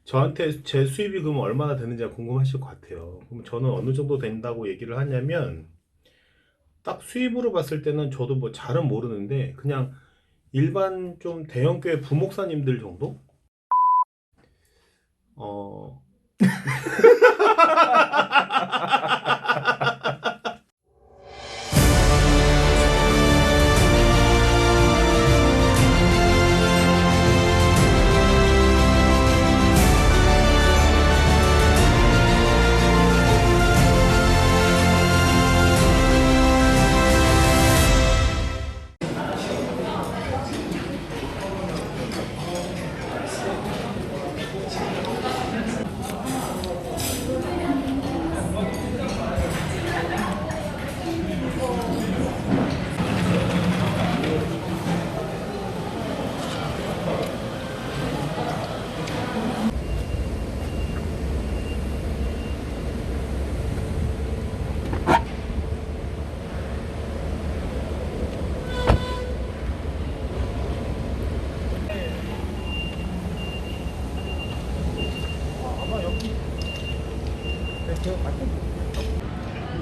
저한테 제 수입이 그럼 얼마나 되는지가 궁금하실 것 같아요. 그럼 저는 어느 정도 된다고 얘기를 하냐면, 딱 수입으로 봤을 때는 저도 뭐 잘은 모르는데, 그냥 일반 좀 대형교회 부목사님들 정도? 어,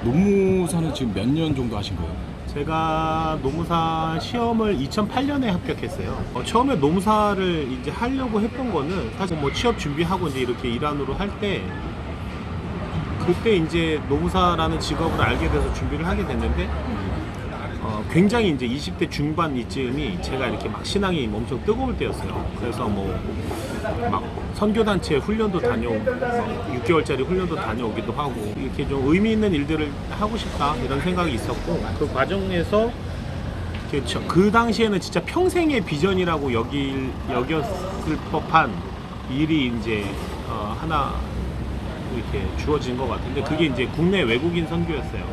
노무사는 지금 몇 년 정도 하신 거예요? 제가 노무사 시험을 2008년에 합격했어요. 처음에 노무사를 이제 하려고 했던 거는 사실 뭐 취업 준비하고 이제 이렇게 일환으로 할 때, 그때 이제 노무사라는 직업을 알게 돼서 준비를 하게 됐는데, 굉장히 이제 20대 중반 이쯤이 제가 이렇게 막 신앙이 엄청 뜨거울 때였어요. 그래서 뭐 막 선교단체 훈련도 다녀오고 6개월짜리 훈련도 다녀오기도 하고, 이렇게 좀 의미 있는 일들을 하고 싶다 이런 생각이 있었고, 그 과정에서 그 당시에는 진짜 평생의 비전이라고 여겼을 법한 일이 이제 하나 이렇게 주어진 것 같은데, 그게 이제 국내 외국인 선교였어요.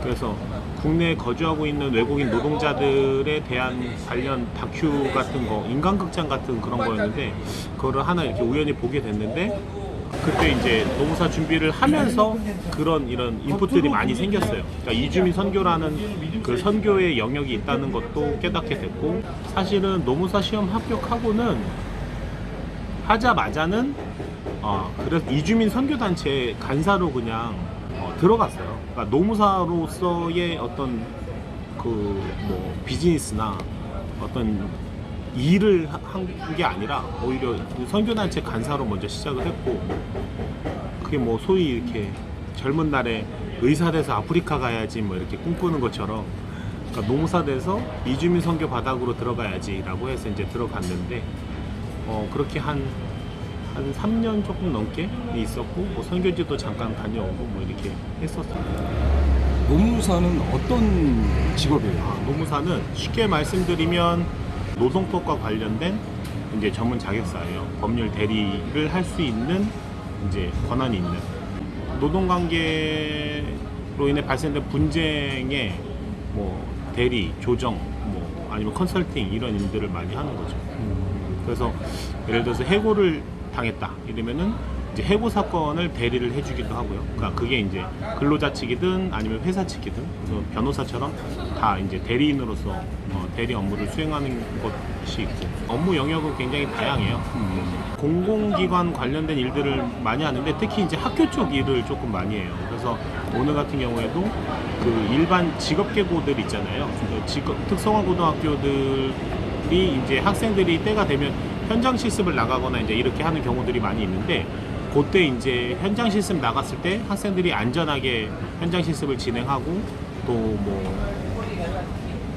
그래서 국내에 거주하고 있는 외국인 노동자들에 대한 관련 다큐 같은 거, 인간극장 같은 그런 거였는데, 그거를 하나 이렇게 우연히 보게 됐는데, 그때 이제 노무사 준비를 하면서 그런 이런 인풋들이 많이 생겼어요. 그러니까 이주민 선교라는 그 선교의 영역이 있다는 것도 깨닫게 됐고, 사실은 노무사 시험 합격하고는 하자마자는 그래서 이주민 선교단체 간사로 그냥 들어갔어요. 그러니까 노무사로서의 어떤 그 뭐 비즈니스나 어떤 일을 한 게 아니라 오히려 선교단체 간사로 먼저 시작을 했고, 그게 뭐 소위 이렇게 젊은 날에 의사 돼서 아프리카 가야지 뭐 이렇게 꿈꾸는 것처럼, 그러니까 노무사 돼서 이주민 선교 바닥으로 들어가야지라고 해서 이제 들어갔는데, 그렇게 한 3년 조금 넘게 있었고, 뭐 선교지도 잠깐 다녀오고 뭐 이렇게 했었어요. 노무사는 어떤 직업이에요? 노무사는 쉽게 말씀드리면 노동법과 관련된 이제 전문 자격사예요. 법률 대리를 할 수 있는 이제 권한이 있는, 노동관계로 인해 발생된 분쟁의 뭐 대리, 조정, 뭐 아니면 컨설팅 이런 일들을 많이 하는 거죠. 그래서 예를 들어서 해고를 당했다 이러면은 이제 해고 사건을 대리를 해주기도 하고요. 그러니까 그게 이제 근로자 측이든 아니면 회사 측이든, 그래서 변호사처럼 다 이제 대리인으로서 대리 업무를 수행하는 것이 있고, 업무 영역은 굉장히 다양해요. 공공기관 관련된 일들을 많이 하는데, 특히 이제 학교 쪽 일을 조금 많이 해요. 그래서 오늘 같은 경우에도 그 일반 직업계고들 있잖아요. 특성화 고등학교들이 이제 학생들이 때가 되면 현장 실습을 나가거나 이제 이렇게 하는 경우들이 많이 있는데, 그때 이제 현장 실습 나갔을 때 학생들이 안전하게 현장 실습을 진행하고, 또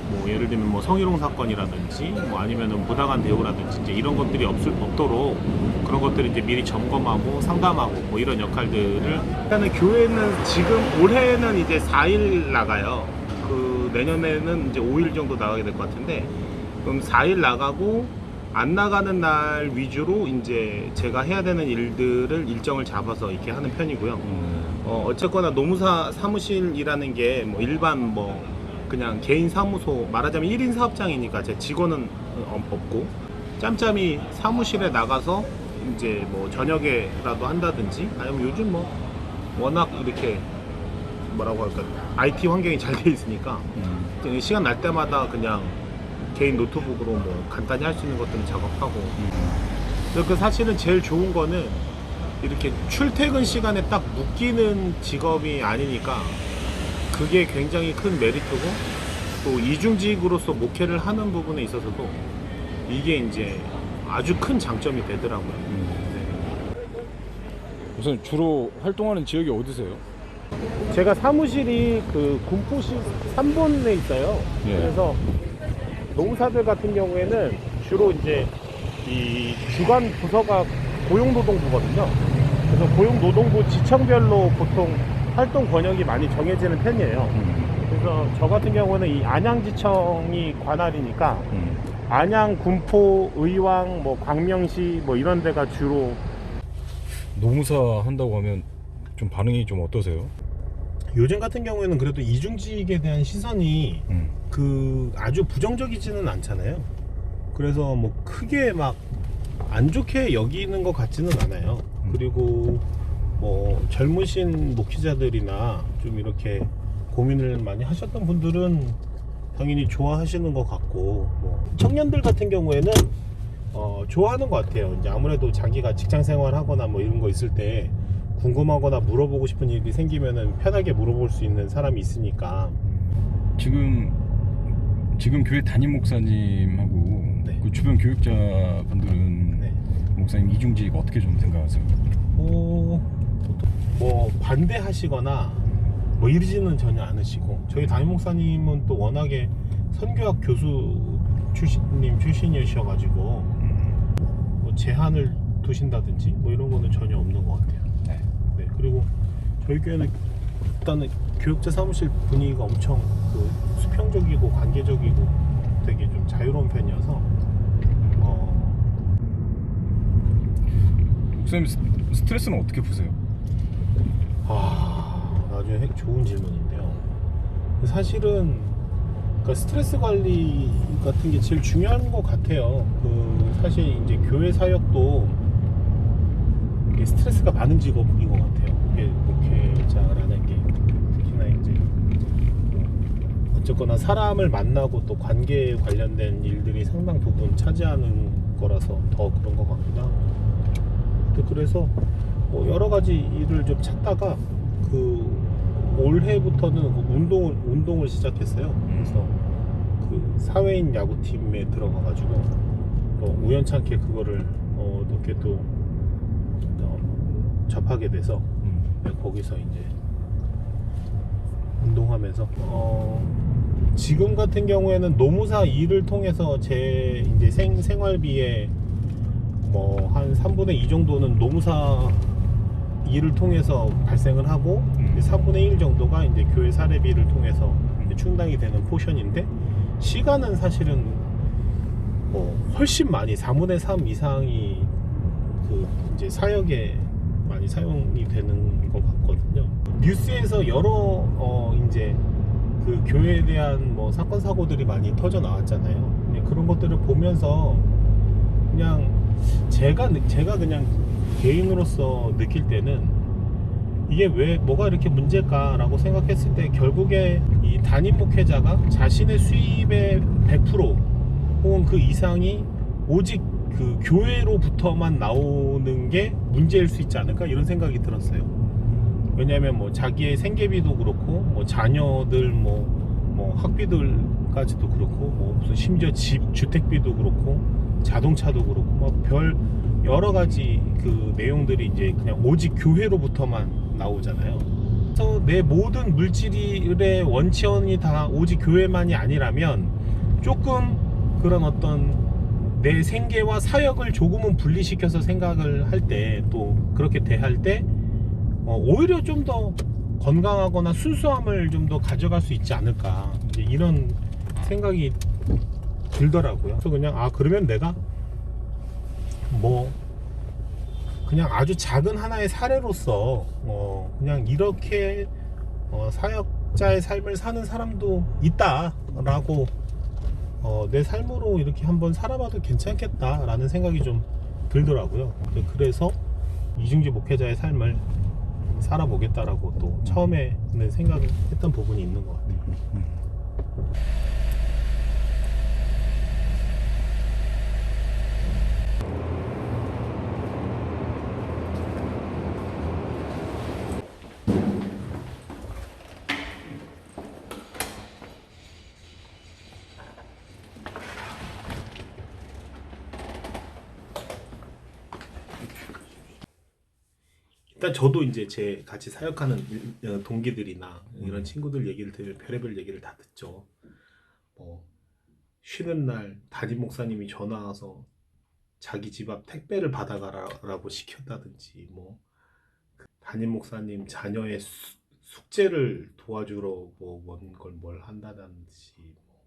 뭐 예를 들면 뭐 성희롱 사건이라든지 뭐 아니면은 부당한 대우라든지 이제 이런 것들이 없도록 그런 것들을 이제 미리 점검하고 상담하고 뭐 이런 역할들을. 일단은 교회는 지금 올해는 이제 4일 나가요. 그 내년에는 이제 5일 정도 나가게 될 것 같은데, 그럼 4일 나가고 안 나가는 날 위주로 이제 제가 해야 되는 일들을 일정을 잡아서 이렇게 하는 편이고요. 어쨌거나 노무사 사무실이라는 게 뭐 일반 뭐 그냥 개인 사무소, 말하자면 1인 사업장이니까 제 직원은 없고, 짬짬이 사무실에 나가서 이제 뭐 저녁에라도 한다든지, 아니면 요즘 뭐 워낙 이렇게 뭐라고 할까, IT 환경이 잘 돼 있으니까 시간 날 때마다 그냥 개인 노트북으로 뭐 간단히 할 수 있는 것들은 작업하고. 그 사실은 제일 좋은 거는 이렇게 출퇴근 시간에 딱 묶이는 직업이 아니니까 그게 굉장히 큰 메리트고, 또 이중직으로서 목회를 하는 부분에 있어서도 이게 이제 아주 큰 장점이 되더라고요. 우선 주로 활동하는 지역이 어디세요? 제가 사무실이 그 군포시 3본에 있어요. 예. 그래서 노무사들 같은 경우에는 주로 이제 이 주간 부서가 고용노동부거든요. 그래서 고용노동부 지청별로 보통 활동 권역이 많이 정해지는 편이에요. 그래서 저 같은 경우는 이 안양지청이 관할이니까 안양, 군포, 의왕, 뭐 광명시 뭐 이런 데가 주로. 노무사 한다고 하면 좀 반응이 좀 어떠세요? 요즘 같은 경우에는 그래도 이중직에 대한 시선이 그 아주 부정적이지는 않잖아요. 그래서 뭐 크게 막 안 좋게 여기는 것 같지는 않아요. 그리고 뭐 젊으신 목회자들이나 좀 이렇게 고민을 많이 하셨던 분들은 당연히 좋아하시는 것 같고, 뭐 청년들 같은 경우에는 좋아하는 것 같아요. 이제 아무래도 자기가 직장 생활하거나 뭐 이런 거 있을 때 궁금하거나 물어보고 싶은 일이 생기면은 편하게 물어볼 수 있는 사람이 있으니까. 지금 교회 담임 목사님하고 네. 그 주변 교육자분들은 네. 목사님 이중직 어떻게 좀 생각하세요? 뭐 반대하시거나 뭐 이러지는 전혀 않으시고, 저희 담임 목사님은 또 워낙에 선교학 교수 출신이셔가지고 뭐 제한을 두신다든지 뭐 이런 거는 전혀 없는 것 같아요. 네. 그리고 저희 교회는 일단은 교육자 사무실 분위기가 엄청 그 수평적이고 관계적이고 되게 좀 자유로운 편이어서 목사님 스트레스는 어떻게 푸세요? 나중에 좋은 질문인데요. 사실은 그러니까 스트레스 관리 같은 게 제일 중요한 것 같아요. 그 사실 이제 교회 사역도 이게 스트레스가 많은 직업인 것 같아요. 이게 목회자라는 게 특히나 이제 어쨌거나 사람을 만나고 또 관계에 관련된 일들이 상당 부분 차지하는 거라서 더 그런 것 같기도 하고. 그래서 뭐 여러 가지 일을 좀 찾다가 그 올해부터는 운동을 시작했어요. 그래서 그 사회인 야구팀에 들어가가지고 우연찮게 그거를 어떻게 또 접하게 돼서 거기서 이제 운동하면서 지금 같은 경우에는 노무사 일을 통해서 제 이제 생활비에 뭐 한 3분의 2 정도는 노무사 일을 통해서 발생을 하고 3분의 1 정도가 이제 교회 사례비를 통해서 충당이 되는 포션인데, 시간은 사실은 뭐 훨씬 많이 4분의 3 이상이 그 이제 사역에 많이 사용이 되는 것 같거든요. 뉴스에서 여러 이제 그 교회에 대한 뭐 사건 사고들이 많이 터져 나왔잖아요. 그런 것들을 보면서 그냥 제가 그냥 개인으로서 느낄 때는 이게 왜 뭐가 이렇게 문제일까라고 생각했을 때, 결국에 이 담임 목회자가 자신의 수입의 100% 혹은 그 이상이 오직 그 교회로부터만 나오는 게 문제일 수 있지 않을까, 이런 생각이 들었어요. 왜냐하면 뭐 자기의 생계비도 그렇고 뭐 자녀들 뭐 학비들까지도 그렇고 뭐 무슨 심지어 주택비도 그렇고 자동차도 그렇고 막 별 여러 가지 그 내용들이 이제 그냥 오직 교회로부터만 나오잖아요. 그래서 내 모든 물질의 원천이 다 오직 교회만이 아니라면 조금 그런 어떤 내 생계와 사역을 조금은 분리시켜서 생각을 할 때, 또 그렇게 대할 때 오히려 좀 더 건강하거나 순수함을 좀 더 가져갈 수 있지 않을까, 이제 이런 생각이 들더라고요. 그래서 그냥 그러면 내가 뭐 그냥 아주 작은 하나의 사례로서 그냥 이렇게 사역자의 삶을 사는 사람도 있다라고 내 삶으로 이렇게 한번 살아봐도 괜찮겠다라는 생각이 좀 들더라고요. 그래서 이중직 목회자의 삶을 살아보겠다라고 또 처음에는 생각을 했던 부분이 있는 것 같아요. 일단 저도 이제 제 같이 사역하는 동기들이나 이런 친구들 얘기를 들으면 별의별 얘기를 다 듣죠. 뭐 쉬는 날 담임 목사님이 전화 와서 자기 집 앞 택배를 받아가라고 시켰다든지, 뭐 담임 목사님 자녀의 숙제를 도와주러 뭐 뭘 한다든지, 뭐.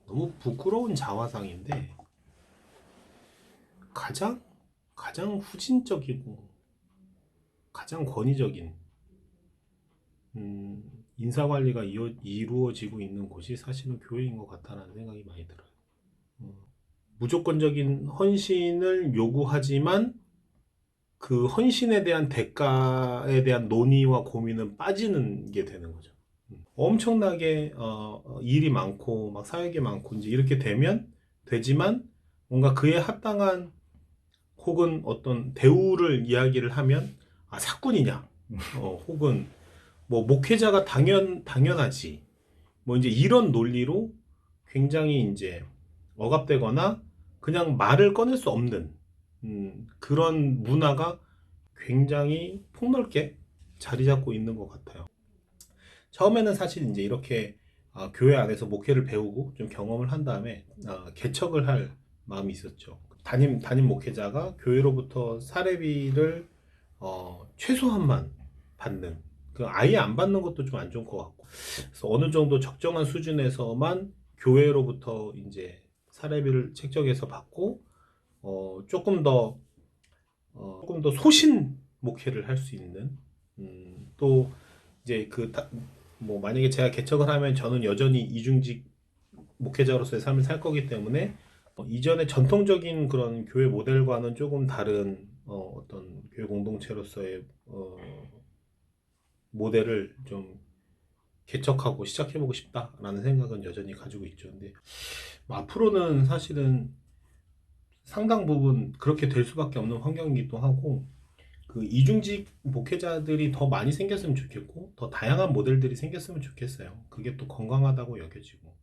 너무 부끄러운 자화상인데 가장 후진적이고 가장 권위적인 인사관리가 이루어지고 있는 곳이 사실은 교회인 것 같다는 생각이 많이 들어요. 무조건적인 헌신을 요구하지만 그 헌신에 대한 대가에 대한 논의와 고민은 빠지는 게 되는 거죠. 엄청나게 일이 많고 막 사역이 많고 이제 이렇게 되지만 뭔가 그에 합당한 혹은 어떤 대우를 이야기를 하면 사꾼이냐, 혹은 뭐 목회자가 당연하지, 뭐 이제 이런 논리로 굉장히 이제 억압되거나 그냥 말을 꺼낼 수 없는 그런 문화가 굉장히 폭넓게 자리 잡고 있는 것 같아요. 처음에는 사실 이제 이렇게 교회 안에서 목회를 배우고 좀 경험을 한 다음에 개척을 할 마음이 있었죠. 담임 목회자가 교회로부터 사례비를 최소한만 받는, 그 아예 안 받는 것도 좀 안 좋은 것 같고, 그래서 어느 정도 적정한 수준에서만 교회로부터 이제 사례비를 책정해서 받고 조금 더 소신 목회를 할 수 있는, 또 이제 뭐 만약에 제가 개척을 하면 저는 여전히 이중직 목회자로서의 삶을 살 거기 때문에 이전의 전통적인 그런 교회 모델과는 조금 다른 어떤 교회 공동체로서의 모델을 좀 개척하고 시작해보고 싶다라는 생각은 여전히 가지고 있죠. 근데 뭐 앞으로는 사실은 상당 부분 그렇게 될 수밖에 없는 환경이기도 하고, 그 이중직 목회자들이 더 많이 생겼으면 좋겠고 더 다양한 모델들이 생겼으면 좋겠어요. 그게 또 건강하다고 여겨지고,